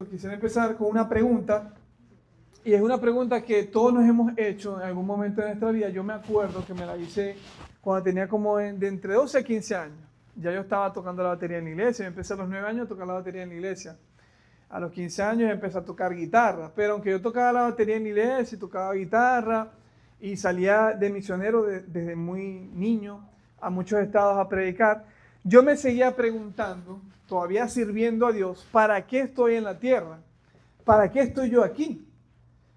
Quisiera empezar con una pregunta, y es una pregunta que todos nos hemos hecho en algún momento de nuestra vida. Yo me acuerdo que me la hice cuando tenía como de entre 12 a 15 años. Ya yo estaba tocando la batería en la iglesia, yo empecé a los 9 años a tocar la batería en la iglesia. A los 15 años empecé a tocar guitarra, pero aunque yo tocaba la batería en la iglesia y tocaba guitarra y salía de misionero desde muy niño a muchos estados a predicar, yo me seguía preguntando, todavía sirviendo a Dios, ¿para qué estoy en la tierra? ¿Para qué estoy yo aquí?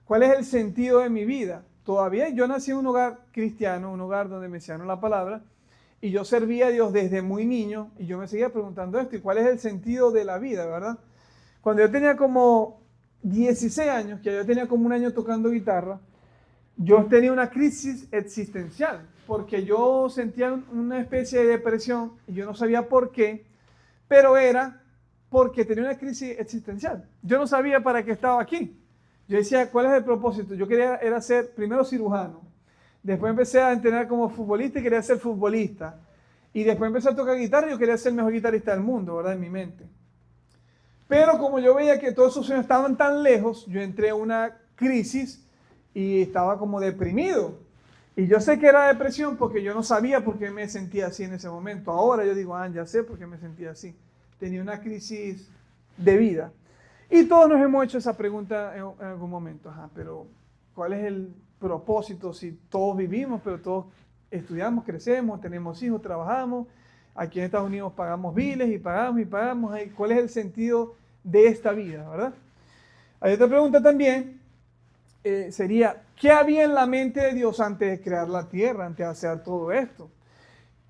¿Cuál es el sentido de mi vida? Todavía yo nací en un hogar cristiano, un hogar donde me enseñaron la palabra, y yo servía a Dios desde muy niño, y yo me seguía preguntando esto, ¿y cuál es el sentido de la vida, verdad? Cuando yo tenía como 16 años, que yo tenía como un año tocando guitarra, yo tenía una crisis existencial, porque yo sentía una especie de depresión, y yo no sabía por qué, pero era porque tenía una crisis existencial. Yo no sabía para qué estaba aquí. Yo decía, ¿cuál es el propósito? Yo quería era ser primero cirujano. Después empecé a entrenar como futbolista y quería ser futbolista. Y después empecé a tocar guitarra y yo quería ser el mejor guitarrista del mundo, ¿verdad? En mi mente. Pero como yo veía que todos esos sueños estaban tan lejos, yo entré en una crisis y estaba como deprimido. Y yo sé que era depresión porque yo no sabía por qué me sentía así en ese momento. Ahora yo digo, ya sé por qué me sentía así. Tenía una crisis de vida. Y todos nos hemos hecho esa pregunta en algún momento. Pero ¿cuál es el propósito si todos vivimos, pero todos estudiamos, crecemos, tenemos hijos, trabajamos? Aquí en Estados Unidos pagamos biles y pagamos y pagamos. ¿Cuál es el sentido de esta vida, verdad? Hay otra pregunta también, sería, ¿qué había en la mente de Dios antes de crear la tierra, antes de hacer todo esto?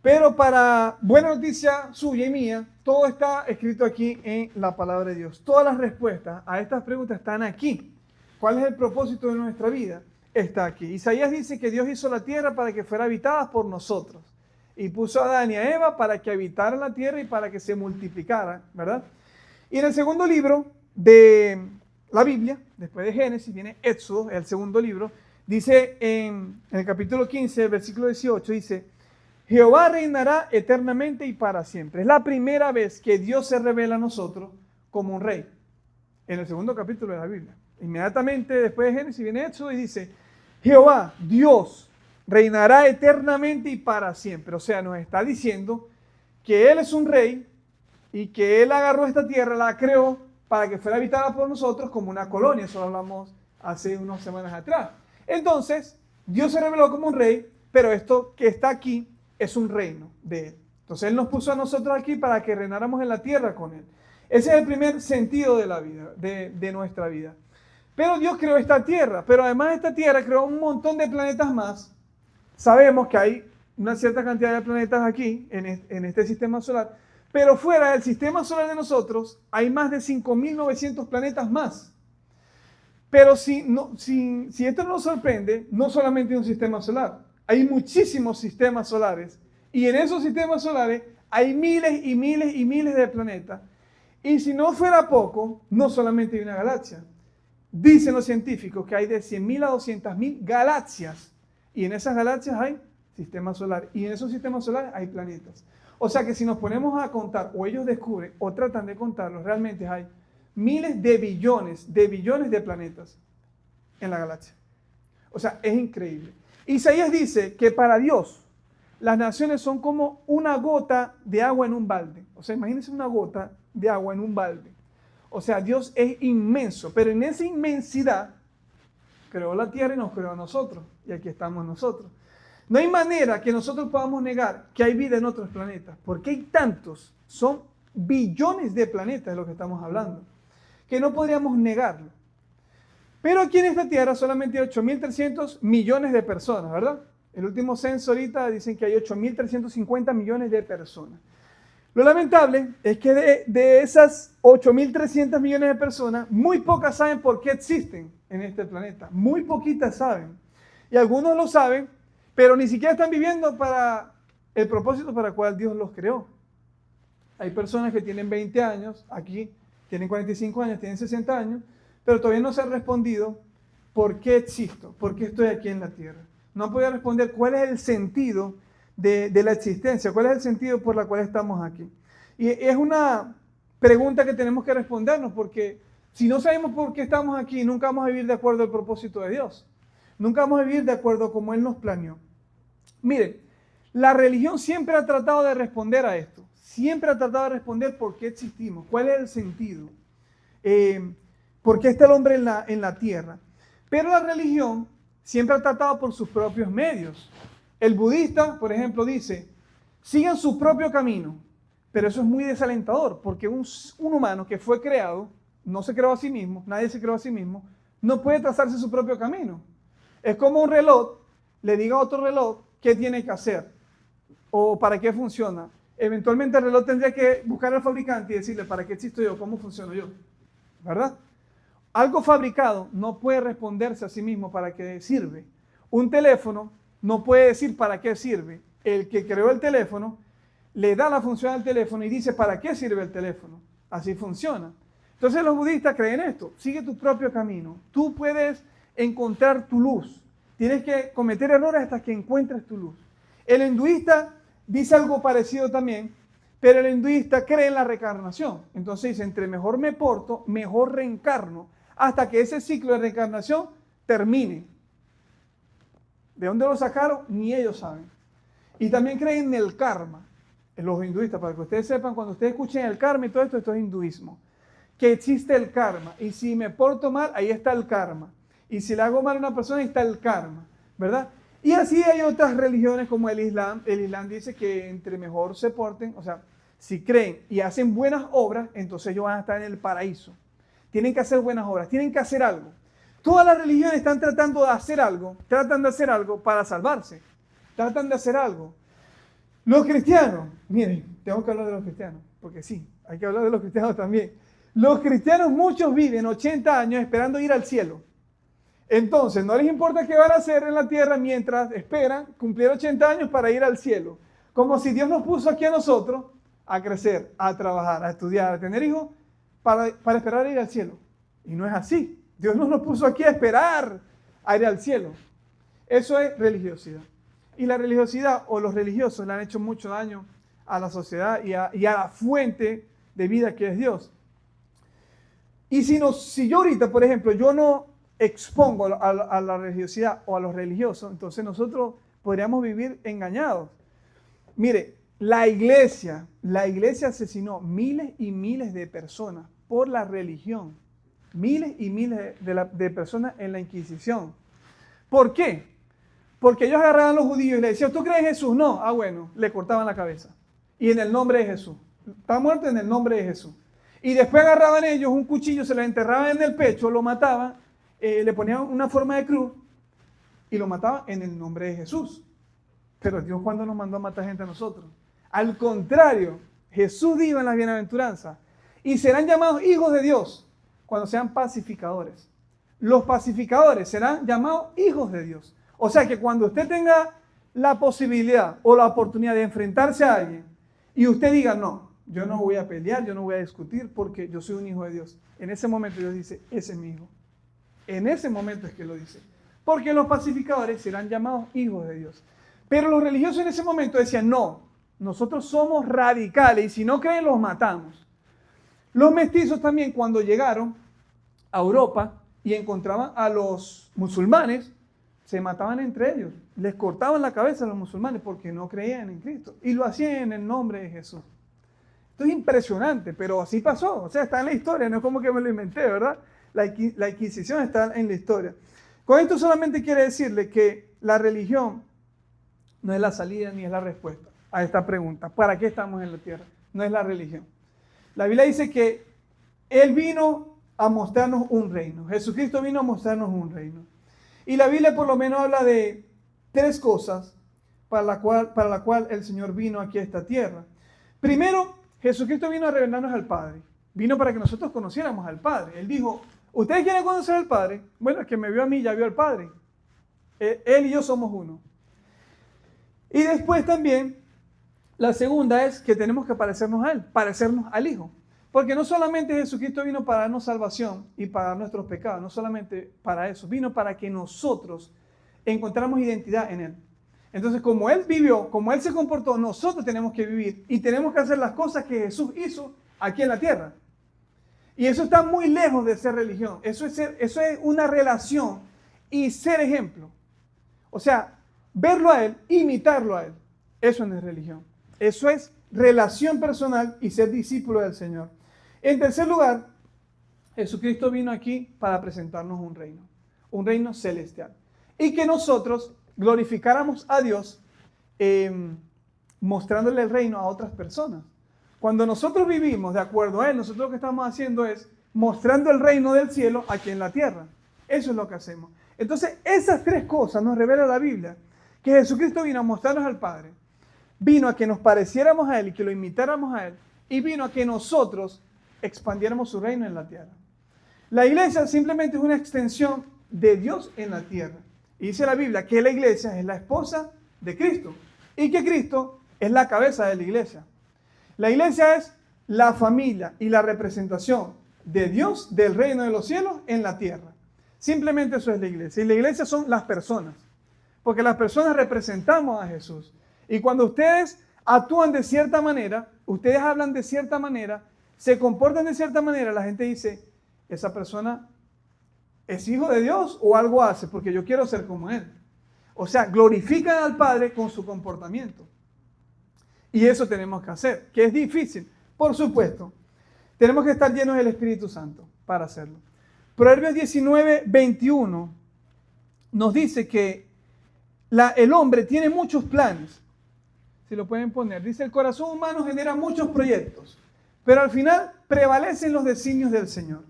Pero para buena noticia suya y mía, todo está escrito aquí en la palabra de Dios. Todas las respuestas a estas preguntas están aquí. ¿Cuál es el propósito de nuestra vida? Está aquí. Isaías dice que Dios hizo la tierra para que fuera habitada por nosotros. Y puso a Adán y a Eva para que habitaran la tierra y para que se multiplicaran, ¿verdad? Y en el segundo libro de la Biblia, después de Génesis, viene Éxodo, el segundo libro, dice en el capítulo 15, versículo 18, dice, Jehová reinará eternamente y para siempre. Es la primera vez que Dios se revela a nosotros como un rey. En el segundo capítulo de la Biblia. Inmediatamente después de Génesis viene Éxodo y dice, Jehová, Dios, reinará eternamente y para siempre. O sea, nos está diciendo que Él es un rey y que Él agarró esta tierra, la creó para que fuera habitada por nosotros como una colonia. Eso lo hablamos hace unas semanas atrás. Entonces, Dios se reveló como un rey, pero esto que está aquí es un reino de Él. Entonces Él nos puso a nosotros aquí para que reináramos en la tierra con Él. Ese es el primer sentido de la vida, de nuestra vida. Pero Dios creó esta tierra, pero además de esta tierra creó un montón de planetas más. Sabemos que hay una cierta cantidad de planetas aquí, en este sistema solar, pero fuera del sistema solar de nosotros hay más de 5.900 planetas más. Pero si esto nos sorprende, no solamente un sistema solar, hay muchísimos sistemas solares, y en esos sistemas solares hay miles y miles y miles de planetas. Y si no fuera poco, no solamente hay una galaxia. Dicen los científicos que hay de 100.000 a 200.000 galaxias. Y en esas galaxias hay sistemas solares. Y en esos sistemas solares hay planetas. O sea que si nos ponemos a contar, o ellos descubren, o tratan de contarlos, realmente hay miles de billones de planetas en la galaxia. O sea, es increíble. Isaías dice que para Dios las naciones son como una gota de agua en un balde. O sea, imagínense una gota de agua en un balde. O sea, Dios es inmenso, pero en esa inmensidad creó la tierra y nos creó a nosotros. Y aquí estamos nosotros. No hay manera que nosotros podamos negar que hay vida en otros planetas, porque hay tantos, son billones de planetas de lo que estamos hablando, que no podríamos negarlo. Pero aquí en esta tierra solamente hay 8.300 millones de personas, ¿verdad? El último censo ahorita dicen que hay 8.350 millones de personas. Lo lamentable es que de esas 8.300 millones de personas, muy pocas saben por qué existen en este planeta. Muy poquitas saben. Y algunos lo saben, pero ni siquiera están viviendo para el propósito para el cual Dios los creó. Hay personas que tienen 20 años, aquí tienen 45 años, tienen 60 años, pero todavía no se han respondido por qué existo, por qué estoy aquí en la tierra. No han podido responder cuál es el sentido de la existencia, cuál es el sentido por el cual estamos aquí. Y es una pregunta que tenemos que respondernos porque Si no sabemos por qué estamos aquí, nunca vamos a vivir de acuerdo al propósito de Dios. Nunca vamos a vivir de acuerdo como Él nos planeó. Miren, la religión siempre ha tratado de responder a esto. Siempre ha tratado de responder por qué existimos, cuál es el sentido, por qué está el hombre en la tierra. Pero la religión siempre ha tratado por sus propios medios. El budista, por ejemplo, dice, sigan su propio camino. Pero eso es muy desalentador, porque un humano que fue creado, no se creó a sí mismo, nadie se creó a sí mismo, no puede trazarse su propio camino. Es como un reloj le diga a otro reloj qué tiene que hacer o para qué funciona. Eventualmente el reloj tendría que buscar al fabricante y decirle para qué existo yo, cómo funciono yo, ¿verdad? Algo fabricado no puede responderse a sí mismo para qué sirve. Un teléfono no puede decir para qué sirve. El que creó el teléfono le da la función al teléfono y dice para qué sirve el teléfono. Así funciona. Entonces los budistas creen esto. Sigue tu propio camino. Tú puedes encontrar tu luz. Tienes que cometer errores hasta que encuentres tu luz. El hinduista dice algo parecido también, pero el hinduista cree en la reencarnación. Entonces dice, entre mejor me porto, mejor reencarno, hasta que ese ciclo de reencarnación termine. ¿De dónde lo sacaron? Ni ellos saben. Y también creen en el karma. Los hinduistas, para que ustedes sepan, cuando ustedes escuchen el karma y todo esto, esto es hinduismo. Que existe el karma. Y si me porto mal, ahí está el karma. Y si le hago mal a una persona, ahí está el karma, ¿verdad? Y así hay otras religiones como el Islam. El Islam dice que entre mejor se porten, o sea, si creen y hacen buenas obras, entonces ellos van a estar en el paraíso. Tienen que hacer buenas obras, tienen que hacer algo. Todas las religiones están tratando de hacer algo, tratan de hacer algo para salvarse. Tratan de hacer algo. Los cristianos, miren, tengo que hablar de los cristianos, porque sí, hay que hablar de los cristianos también. Los cristianos, muchos viven 80 años esperando ir al cielo. Entonces, no les importa qué van a hacer en la tierra mientras esperan cumplir 80 años para ir al cielo. Como si Dios nos puso aquí a nosotros a crecer, a trabajar, a estudiar, a tener hijos, para esperar a ir al cielo. Y no es así. Dios no nos puso aquí a esperar a ir al cielo. Eso es religiosidad. Y la religiosidad o los religiosos le han hecho mucho daño a la sociedad y a la fuente de vida que es Dios. Y si yo ahorita, por ejemplo, yo no expongo a la religiosidad o a los religiosos, entonces nosotros podríamos vivir engañados. Mire, la iglesia asesinó miles y miles de personas por la religión. Miles y miles de personas en la Inquisición. ¿Por qué? Porque ellos agarraban a los judíos y le decían, ¿tú crees en Jesús? No. Ah, bueno, le cortaban la cabeza. Y en el nombre de Jesús. Está muerto en el nombre de Jesús. Y después agarraban ellos un cuchillo, se lo enterraban en el pecho, lo mataban, le ponían una forma de cruz y lo mataban en el nombre de Jesús. Pero Dios, ¿cuándo nos mandó a matar gente a nosotros? Al contrario, Jesús dijo en las bienaventuranzas, y serán llamados hijos de Dios cuando sean pacificadores. Los pacificadores serán llamados hijos de Dios. O sea que cuando usted tenga la posibilidad o la oportunidad de enfrentarse a alguien y usted diga, no, yo no voy a pelear, yo no voy a discutir porque yo soy un hijo de Dios. En ese momento Dios dice, ese es mi hijo. En ese momento es que lo dice. Porque los pacificadores serán llamados hijos de Dios. Pero los religiosos en ese momento decían, no, nosotros somos radicales y si no creen los matamos. Los mestizos también cuando llegaron a Europa y encontraban a los musulmanes, se mataban entre ellos. Les cortaban la cabeza a los musulmanes porque no creían en Cristo. Y lo hacían en el nombre de Jesús. Esto es impresionante, pero así pasó. O sea, está en la historia, no es como que me lo inventé, ¿verdad? La Inquisición está en la historia. Con esto solamente quiere decirle que la religión no es la salida ni es la respuesta a esta pregunta. ¿Para qué estamos en la tierra? No es la religión. La Biblia dice que Él vino a mostrarnos un reino. Jesucristo vino a mostrarnos un reino. Y la Biblia por lo menos habla de 3 cosas para la cual el Señor vino aquí a esta tierra. Primero, Jesucristo vino a revelarnos al Padre. Vino para que nosotros conociéramos al Padre. Él dijo, ¿ustedes quieren conocer al Padre? Bueno, el que me vio a mí ya vio al Padre. Él y yo somos uno. Y después también, la segunda es que tenemos que parecernos a Él, parecernos al Hijo. Porque no solamente Jesucristo vino para darnos salvación y pagar nuestros pecados, no solamente para eso, vino para que nosotros encontráramos identidad en Él. Entonces, como Él vivió, como Él se comportó, nosotros tenemos que vivir y tenemos que hacer las cosas que Jesús hizo aquí en la tierra. Y eso está muy lejos de ser religión. Eso es una relación y ser ejemplo. O sea, verlo a Él, imitarlo a Él. Eso no es religión. Eso es relación personal y ser discípulo del Señor. En tercer lugar, Jesucristo vino aquí para presentarnos un reino celestial. Y que nosotros glorificáramos a Dios mostrándole el reino a otras personas. Cuando nosotros vivimos de acuerdo a Él, nosotros lo que estamos haciendo es mostrando el reino del cielo aquí en la tierra. Eso es lo que hacemos. Entonces, esas tres cosas nos revela la Biblia, que Jesucristo vino a mostrarnos al Padre, vino a que nos pareciéramos a Él y que lo imitáramos a Él, y vino a que nosotros expandiéramos su reino en la tierra. La iglesia simplemente es una extensión de Dios en la tierra. Y dice la Biblia que la iglesia es la esposa de Cristo y que Cristo es la cabeza de la iglesia. La iglesia es la familia y la representación de Dios, del reino de los cielos en la tierra. Simplemente eso es la iglesia. Y la iglesia son las personas, porque las personas representamos a Jesús. Y cuando ustedes actúan de cierta manera, ustedes hablan de cierta manera, se comportan de cierta manera, la gente dice, esa persona es hijo de Dios o algo hace, porque yo quiero ser como Él. O sea, glorifican al Padre con su comportamiento. Y eso tenemos que hacer, que es difícil, por supuesto. Tenemos que estar llenos del Espíritu Santo para hacerlo. Proverbios 19:21 nos dice que el hombre tiene muchos planes. Si lo pueden poner. Dice, el corazón humano genera muchos proyectos, pero al final prevalecen los designios del Señor.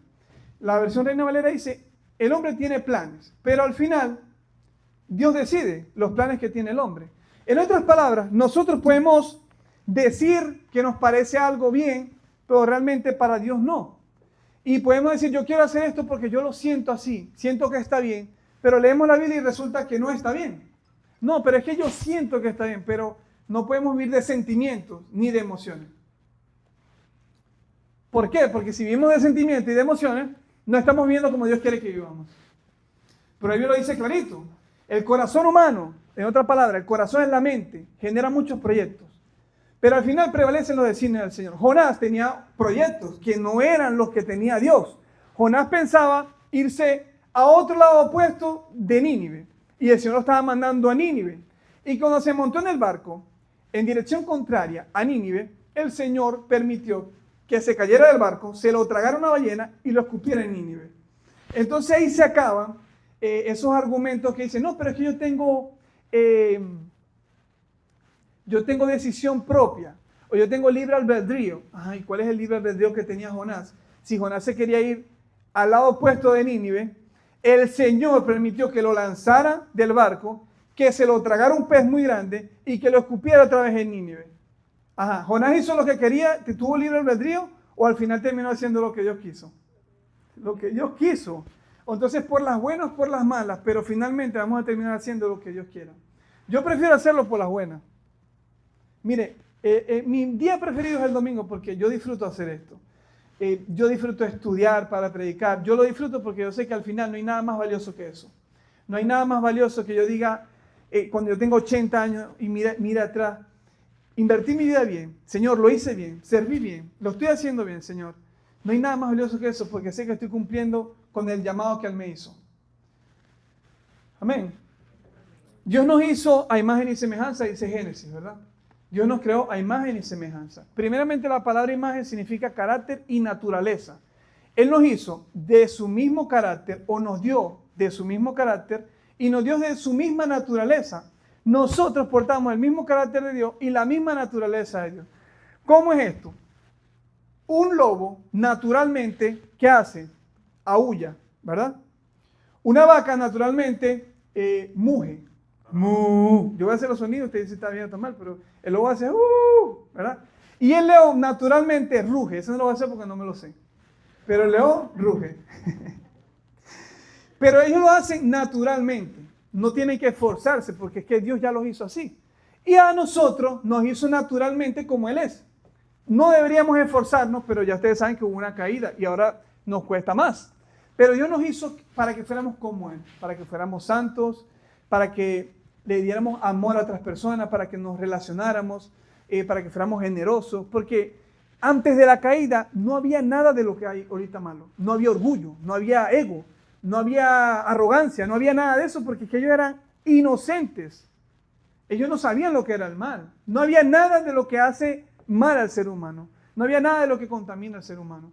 La versión Reina Valera dice, el hombre tiene planes, pero al final Dios decide los planes que tiene el hombre. En otras palabras, nosotros podemos decir que nos parece algo bien, pero realmente para Dios no. Y podemos decir, yo quiero hacer esto porque yo lo siento así, siento que está bien, pero leemos la Biblia y resulta que no está bien. No, pero es que yo siento que está bien, pero no podemos vivir de sentimientos ni de emociones. ¿Por qué? Porque si vivimos de sentimientos y de emociones, no estamos viviendo como Dios quiere que vivamos. Pero Dios lo dice clarito. El corazón humano, en otra palabra, el corazón es la mente, genera muchos proyectos. Pero al final prevalecen los designios del Señor. Jonás tenía proyectos que no eran los que tenía Dios. Jonás pensaba irse a otro lado opuesto de Nínive. Y el Señor lo estaba mandando a Nínive. Y cuando se montó en el barco, en dirección contraria a Nínive, el Señor permitió que se cayera del barco, se lo tragara una ballena y lo escupiera en Nínive. Entonces ahí se acaban esos argumentos que dicen, no, pero es que yo tengo decisión propia, o yo tengo libre albedrío. Ay, ¿cuál es el libre albedrío que tenía Jonás? Si Jonás se quería ir al lado opuesto de Nínive, el Señor permitió que lo lanzara del barco, que se lo tragara un pez muy grande y que lo escupiera otra vez en Nínive. Ajá, Jonás hizo lo que quería, tuvo libre albedrío, o al final terminó haciendo lo que Dios quiso. Lo que Dios quiso. Entonces, por las buenas, por las malas, pero finalmente vamos a terminar haciendo lo que Dios quiera. Yo prefiero hacerlo por las buenas. Mire, mi día preferido es el domingo porque yo disfruto hacer esto. Yo disfruto estudiar para predicar. Yo lo disfruto porque yo sé que al final no hay nada más valioso que eso. No hay nada más valioso que yo diga, cuando yo tengo 80 años y mira atrás, invertí mi vida bien. Señor, lo hice bien, serví bien, lo estoy haciendo bien, Señor. No hay nada más valioso que eso porque sé que estoy cumpliendo con el llamado que Él me hizo. Amén. Dios nos hizo a imagen y semejanza, dice Génesis, ¿verdad? Dios nos creó a imagen y semejanza. Primeramente, la palabra imagen significa carácter y naturaleza. Él nos hizo de su mismo carácter, o nos dio de su mismo carácter, y nos dio de su misma naturaleza. Nosotros portamos el mismo carácter de Dios y la misma naturaleza de Dios. ¿Cómo es esto? Un lobo, naturalmente, ¿qué hace? Aúlla, ¿verdad? Una vaca, naturalmente, muge. Mu. Yo voy a hacer los sonidos, usted dice está bien o está mal, pero el lobo hace ¿verdad? Y el león naturalmente ruge. Eso no lo voy a hacer porque no me lo sé. Pero el león ruge. Pero ellos lo hacen naturalmente. No tienen que esforzarse porque es que Dios ya los hizo así. Y a nosotros nos hizo naturalmente como Él es. No deberíamos esforzarnos, pero ya ustedes saben que hubo una caída y ahora nos cuesta más. Pero Dios nos hizo para que fuéramos como Él, para que fuéramos santos, para que le diéramos amor a otras personas, para que nos relacionáramos, para que fuéramos generosos, porque Antes de la caída no había nada de lo que hay ahorita malo. No había orgullo, no había ego, no había arrogancia, no había nada de eso porque es que ellos eran inocentes. Ellos no sabían lo que era el mal. No había nada de lo que hace mal al ser humano. No había nada de lo que contamina al ser humano.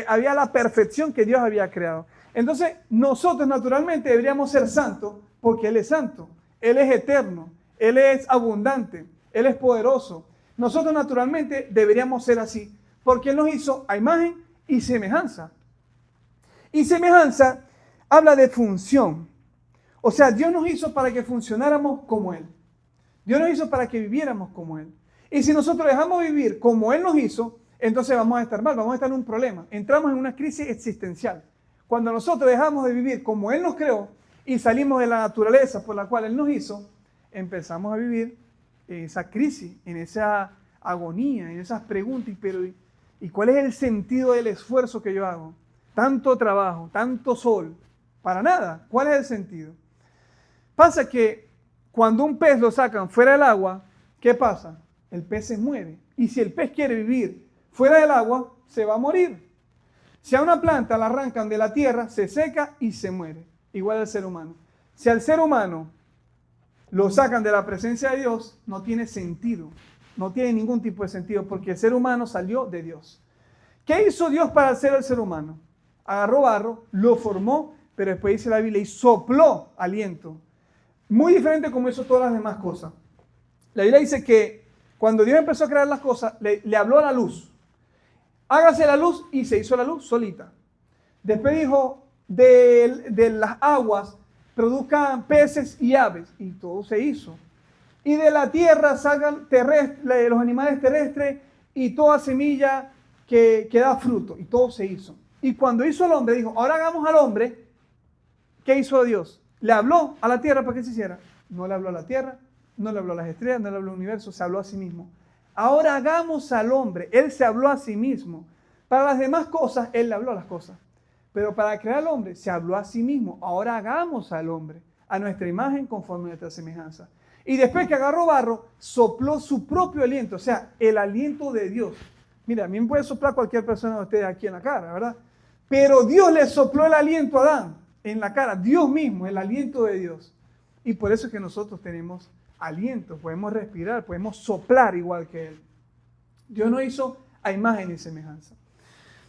Había la perfección que Dios había creado. Entonces, nosotros naturalmente deberíamos ser santos porque Él es santo. Él es eterno. Él es abundante. Él es poderoso. Nosotros naturalmente deberíamos ser así porque Él nos hizo a imagen y semejanza. Y semejanza habla de función. O sea, Dios nos hizo para que funcionáramos como Él. Dios nos hizo para que viviéramos como Él. Y si nosotros dejamos vivir como Él nos hizo, entonces vamos a estar mal, vamos a estar en un problema. Entramos en una crisis existencial. Cuando nosotros dejamos de vivir como Él nos creó y salimos de la naturaleza por la cual Él nos hizo, empezamos a vivir en esa crisis, en esa agonía, en esas preguntas. ¿Y cuál es el sentido del esfuerzo que yo hago? Tanto trabajo, tanto sol, para nada. ¿Cuál es el sentido? Pasa que cuando un pez lo sacan fuera del agua, ¿qué pasa? El pez se muere. Y si el pez quiere vivir fuera del agua, se va a morir. Si a una planta la arrancan de la tierra, se seca y se muere. Igual al ser humano. Si al ser humano lo sacan de la presencia de Dios, no tiene sentido. No tiene ningún tipo de sentido porque el ser humano salió de Dios. ¿Qué hizo Dios para hacer al ser humano? Agarró barro, lo formó, pero después dice la Biblia y sopló aliento. Muy diferente como hizo todas las demás cosas. La Biblia dice que cuando Dios empezó a crear las cosas, le habló a la luz. Hágase la luz y se hizo la luz solita. Después dijo, de las aguas produzcan peces y aves. Y todo se hizo. Y de la tierra salgan los animales terrestres y toda semilla que da fruto. Y todo se hizo. Y cuando hizo al hombre, dijo, ahora hagamos al hombre. ¿Qué hizo Dios? Le habló a la tierra para que se hiciera. No le habló a la tierra, no le habló a las estrellas, no le habló al universo, se habló a sí mismo. Ahora hagamos al hombre. Él se habló a sí mismo. Para las demás cosas, Él le habló a las cosas. Pero para crear al hombre, se habló a sí mismo. Ahora hagamos al hombre a nuestra imagen conforme a nuestra semejanza. Y después que agarró barro, sopló su propio aliento, o sea, el aliento de Dios. Mira, a mí me puede soplar cualquier persona de ustedes aquí en la cara, ¿verdad? Pero Dios le sopló el aliento a Adán en la cara. Dios mismo, el aliento de Dios. Y por eso es que nosotros tenemos aliento, podemos respirar, podemos soplar igual que Él. Dios nos hizo a imagen y semejanza.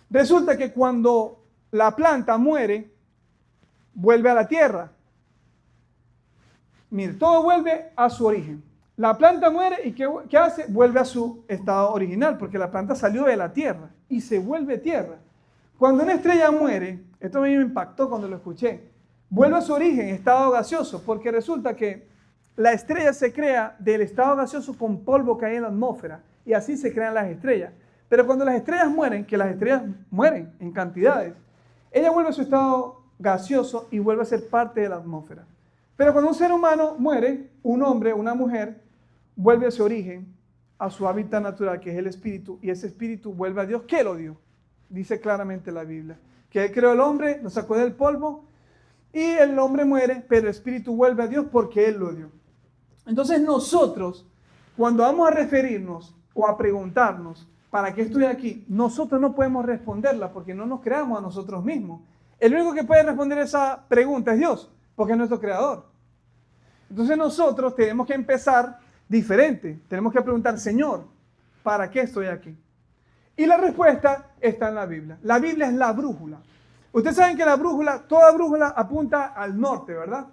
Resulta que cuando la planta muere, vuelve a la tierra. Mire, todo vuelve a su origen. La planta muere y ¿qué hace? Vuelve a su estado original, porque la planta salió de la tierra y se vuelve tierra. Cuando una estrella muere, esto a mí me impactó cuando lo escuché, vuelve a su origen, estado gaseoso, porque resulta que la estrella se crea del estado gaseoso con polvo que hay en la atmósfera, y así se crean las estrellas. Pero cuando las estrellas mueren, que las estrellas mueren en cantidades, ella vuelve a su estado gaseoso y vuelve a ser parte de la atmósfera. Pero cuando un ser humano muere, un hombre, una mujer, vuelve a su origen, a su hábitat natural, que es el espíritu, y ese espíritu vuelve a Dios, que lo dio. Dice claramente la Biblia, que Él creó al hombre, lo sacó del polvo, y el hombre muere, pero el espíritu vuelve a Dios porque Él lo dio. Entonces nosotros, cuando vamos a referirnos o a preguntarnos, ¿para qué estoy aquí? Nosotros no podemos responderla porque no nos creamos a nosotros mismos. El único que puede responder esa pregunta es Dios, porque es nuestro creador. Entonces nosotros tenemos que empezar diferente. Tenemos que preguntar, Señor, ¿para qué estoy aquí? Y la respuesta está en la Biblia. La Biblia es la brújula. Ustedes saben que toda brújula apunta al norte, ¿verdad?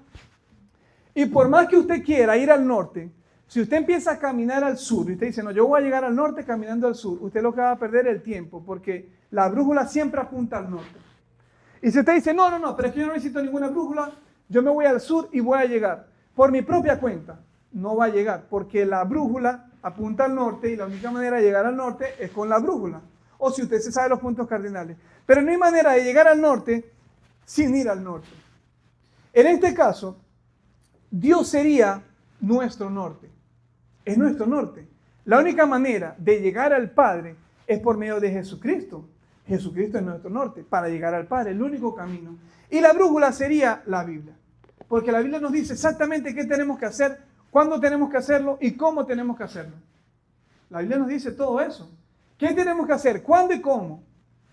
Y por más que usted quiera ir al norte, si usted empieza a caminar al sur y usted dice, no, yo voy a llegar al norte caminando al sur, usted lo que va a perder es el tiempo, porque la brújula siempre apunta al norte. Y si usted dice, no, pero es que yo no necesito ninguna brújula, yo me voy al sur y voy a llegar por mi propia cuenta, no va a llegar, porque la brújula apunta al norte y la única manera de llegar al norte es con la brújula. O si usted se sabe los puntos cardinales. Pero no hay manera de llegar al norte sin ir al norte. En este caso, Dios sería nuestro norte. Es nuestro norte. La única manera de llegar al Padre es por medio de Jesucristo. Jesucristo es nuestro norte para llegar al Padre, el único camino. Y la brújula sería la Biblia. Porque la Biblia nos dice exactamente qué tenemos que hacer, cuándo tenemos que hacerlo y cómo tenemos que hacerlo. La Biblia nos dice todo eso. ¿Qué tenemos que hacer? ¿Cuándo y cómo?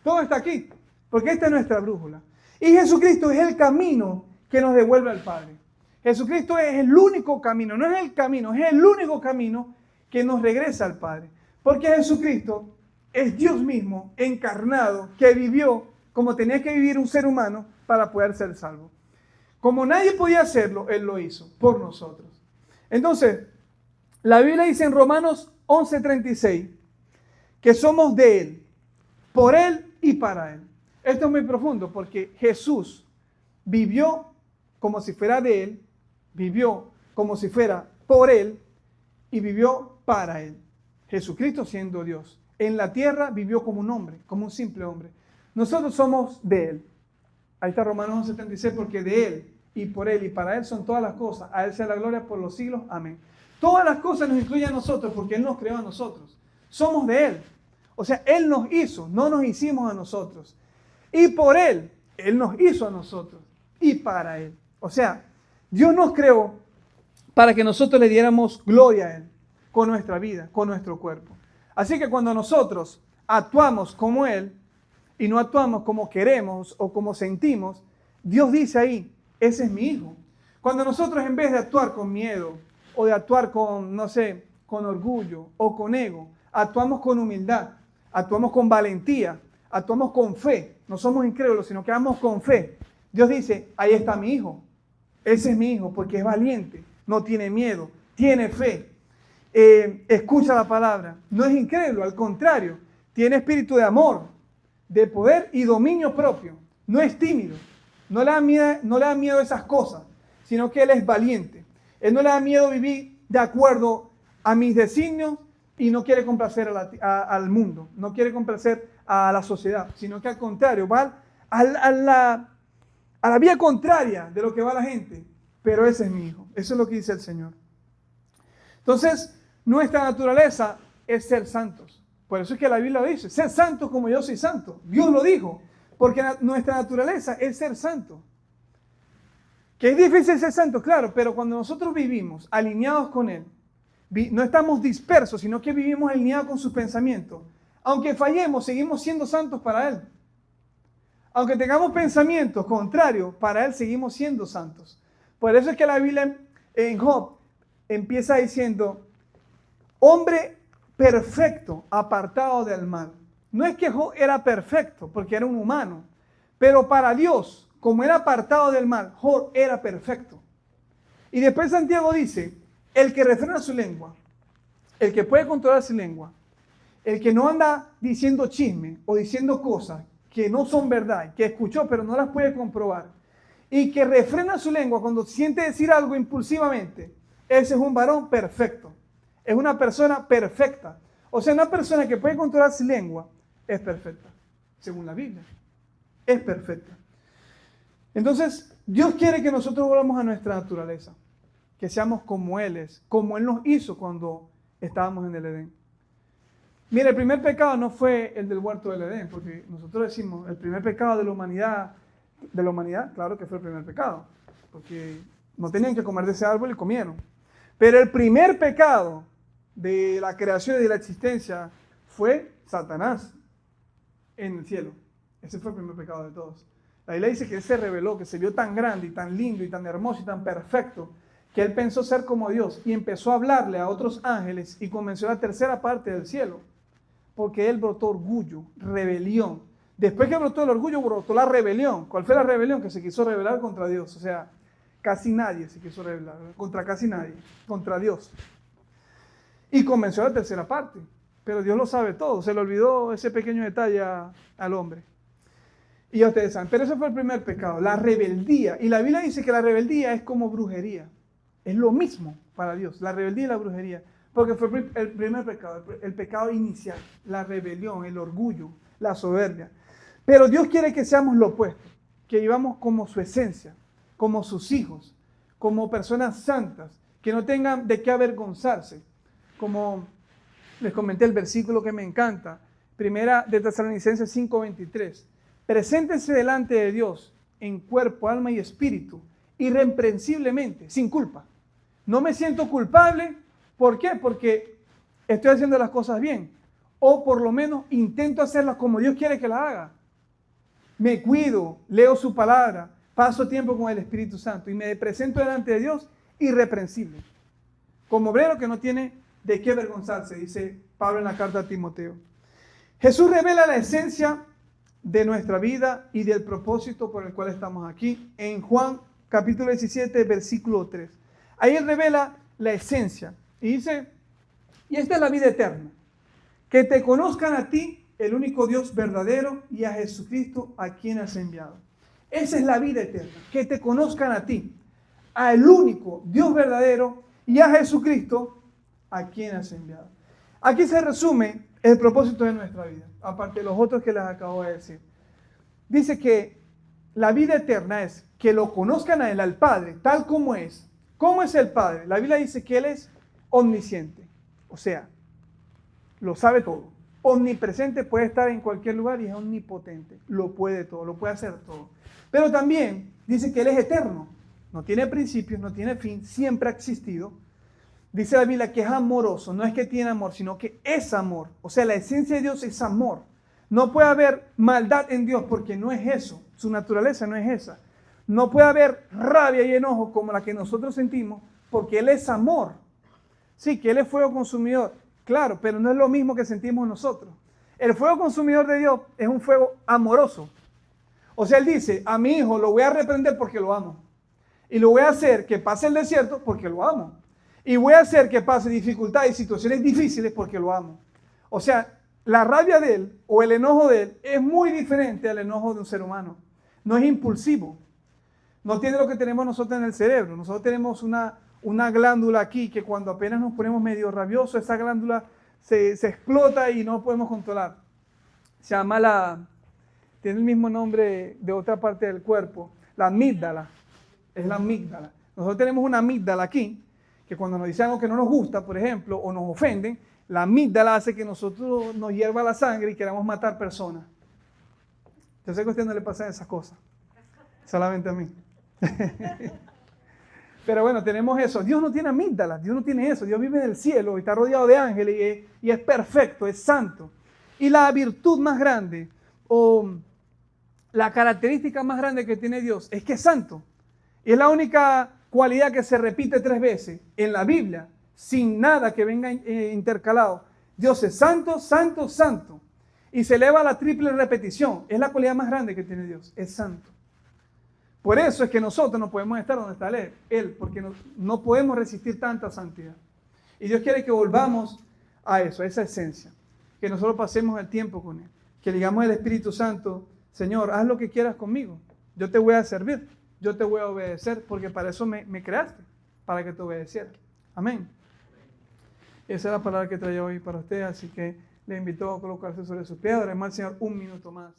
Todo está aquí, porque esta es nuestra brújula. Y Jesucristo es el camino que nos devuelve al Padre. Jesucristo es el único camino, no es el camino, es el único camino que nos regresa al Padre. Porque Jesucristo es Dios mismo encarnado que vivió como tenía que vivir un ser humano para poder ser salvo. Como nadie podía hacerlo, Él lo hizo por nosotros. Entonces, la Biblia dice en Romanos 11:36 que somos de Él, por Él y para Él. Esto es muy profundo porque Jesús vivió como si fuera de Él, vivió como si fuera por Él y vivió para Él. Jesucristo siendo Dios. En la tierra vivió como un hombre, como un simple hombre. Nosotros somos de Él. Ahí está Romanos 11:36, porque de Él y por Él y para Él son todas las cosas. A Él sea la gloria por los siglos. Amén. Todas las cosas nos incluyen a nosotros porque Él nos creó a nosotros. Somos de Él. O sea, Él nos hizo, no nos hicimos a nosotros. Y por Él, Él nos hizo a nosotros. Y para Él. O sea, Dios nos creó para que nosotros le diéramos gloria a Él con nuestra vida, con nuestro cuerpo. Así que cuando nosotros actuamos como Él y no actuamos como queremos o como sentimos, Dios dice ahí, ese es mi hijo. Cuando nosotros en vez de actuar con miedo o de actuar con, no sé, con orgullo o con ego, actuamos con humildad, actuamos con valentía, actuamos con fe, no somos incrédulos, sino que actuamos con fe. Dios dice, ahí está mi hijo, ese es mi hijo porque es valiente, no tiene miedo, tiene fe, escucha la palabra, no es incrédulo, al contrario, tiene espíritu de amor, de poder y dominio propio, no es tímido, no le da miedo esas cosas, sino que Él es valiente. Él no le da miedo vivir de acuerdo a mis designios y no quiere complacer al mundo, no quiere complacer a la sociedad, sino que al contrario, va a la vía contraria de lo que va la gente. Pero ese es mi hijo, eso es lo que dice el Señor. Entonces, nuestra naturaleza es ser santos. Por eso es que la Biblia dice, ser santos como yo soy santo. Dios lo dijo, porque nuestra naturaleza es ser santo. Que es difícil ser santo, claro, pero cuando nosotros vivimos alineados con Él, no estamos dispersos, sino que vivimos alineados con sus pensamientos. Aunque fallemos, seguimos siendo santos para Él. Aunque tengamos pensamientos contrarios, para Él seguimos siendo santos. Por eso es que la Biblia en Job empieza diciendo, hombre perfecto, apartado del mal. No es que Job era perfecto, porque era un humano, pero para Dios, como era apartado del mal, Job era perfecto. Y después Santiago dice, el que refrena su lengua, el que puede controlar su lengua, el que no anda diciendo chisme o diciendo cosas que no son verdad, que escuchó pero no las puede comprobar, y que refrena su lengua cuando siente decir algo impulsivamente, ese es un varón perfecto. Es una persona perfecta. O sea, una persona que puede controlar su lengua es perfecta, según la Biblia. Es perfecta. Entonces, Dios quiere que nosotros volvamos a nuestra naturaleza, que seamos como Él es, como Él nos hizo cuando estábamos en el Edén. Mira, el primer pecado no fue el del huerto del Edén, porque nosotros decimos, el primer pecado de la humanidad, claro que fue el primer pecado, porque no tenían que comer de ese árbol y comieron. Pero el primer pecado de la creación y de la existencia fue Satanás en el cielo. Ese fue el primer pecado de todos. La Biblia dice que Él se reveló, que se vio tan grande y tan lindo y tan hermoso y tan perfecto, que Él pensó ser como Dios y empezó a hablarle a otros ángeles y convenció a la tercera parte del cielo. Porque Él brotó orgullo, rebelión. Después que brotó el orgullo, brotó la rebelión. ¿Cuál fue la rebelión? Que se quiso rebelar contra Dios. O sea, casi nadie se quiso rebelar, contra casi nadie, contra Dios. Y convenció a la tercera parte. Pero Dios lo sabe todo. Se le olvidó ese pequeño detalle al hombre. Y ya ustedes saben. Pero ese fue el primer pecado, la rebeldía. Y la Biblia dice que la rebeldía es como brujería. Es lo mismo para Dios, la rebeldía y la brujería. Porque fue el primer pecado, el pecado inicial, la rebelión, el orgullo, la soberbia. Pero Dios quiere que seamos lo opuesto, que vivamos como su esencia, como sus hijos, como personas santas, que no tengan de qué avergonzarse. Como les comenté el versículo que me encanta, primera de Tesalonicenses 5:23. Preséntense delante de Dios en cuerpo, alma y espíritu, irreprensiblemente, sin culpa. No me siento culpable. ¿Por qué? Porque estoy haciendo las cosas bien. o por lo menos intento hacerlas como Dios quiere que las haga. Me cuido, leo su palabra, paso tiempo con el Espíritu Santo y me presento delante de Dios irreprensible. Como obrero que no tiene de qué avergonzarse, dice Pablo en la carta a Timoteo. Jesús revela la esencia de nuestra vida y del propósito por el cual estamos aquí en Juan capítulo 17, versículo 3. Ahí Él revela la esencia y dice, y esta es la vida eterna, que te conozcan a ti, el único Dios verdadero, y a Jesucristo a quien has enviado. Esa es la vida eterna, que te conozcan a ti, al único Dios verdadero, y a Jesucristo a quien has enviado. Aquí se resume el propósito de nuestra vida, aparte de los otros que les acabo de decir. Dice que la vida eterna es que lo conozcan a Él, al Padre, tal como es. ¿Cómo es el Padre? La Biblia dice que Él es omnisciente, o sea, lo sabe todo. Omnipresente, puede estar en cualquier lugar y es omnipotente. Lo puede todo, lo puede hacer todo. Pero también dice que Él es eterno. No tiene principios, no tiene fin, siempre ha existido. Dice la Biblia que es amoroso. No es que tiene amor, sino que es amor. O sea, la esencia de Dios es amor. No puede haber maldad en Dios porque no es eso. Su naturaleza no es esa. No puede haber rabia y enojo como la que nosotros sentimos porque Él es amor. Sí, que Él es fuego consumidor. Claro, pero no es lo mismo que sentimos nosotros. El fuego consumidor de Dios es un fuego amoroso. O sea, Él dice, a mi hijo lo voy a reprender porque lo amo. Y lo voy a hacer que pase el desierto porque lo amo. Y voy a hacer que pase dificultades y situaciones difíciles porque lo amo. O sea, la rabia de Él o el enojo de Él es muy diferente al enojo de un ser humano. No es impulsivo. No tiene lo que tenemos nosotros en el cerebro. Nosotros tenemos una glándula aquí que cuando apenas nos ponemos medio rabiosos, esa glándula se explota y no podemos controlar. Se llama tiene el mismo nombre de otra parte del cuerpo, la amígdala. Es la amígdala. Nosotros tenemos una amígdala aquí, que cuando nos dicen algo que no nos gusta, por ejemplo, o nos ofenden, la amígdala hace que nosotros nos hierva la sangre y queramos matar personas. Yo sé que a usted no le pasan esas cosas, solamente a mí. Pero bueno, tenemos eso. Dios no tiene amígdalas, Dios no tiene eso. Dios vive en el cielo y está rodeado de ángeles y es perfecto, es santo. Y la virtud más grande o la característica más grande que tiene Dios es que es santo. Y es la única cualidad que se repite 3 veces en la Biblia, sin nada que venga intercalado. Dios es santo, santo, santo. Y se eleva a la triple repetición. Es la cualidad más grande que tiene Dios, es santo. Por eso es que nosotros no podemos estar donde está Él, porque no podemos resistir tanta santidad. Y Dios quiere que volvamos a eso, a esa esencia. Que nosotros pasemos el tiempo con Él. Que digamos al Espíritu Santo, Señor, haz lo que quieras conmigo. Yo te voy a servir, yo te voy a obedecer, porque para eso me creaste, para que te obedeciera. Amén. Esa es la palabra que traía hoy para usted, así que le invito a colocarse sobre sus pies. Además, Señor, un minuto más.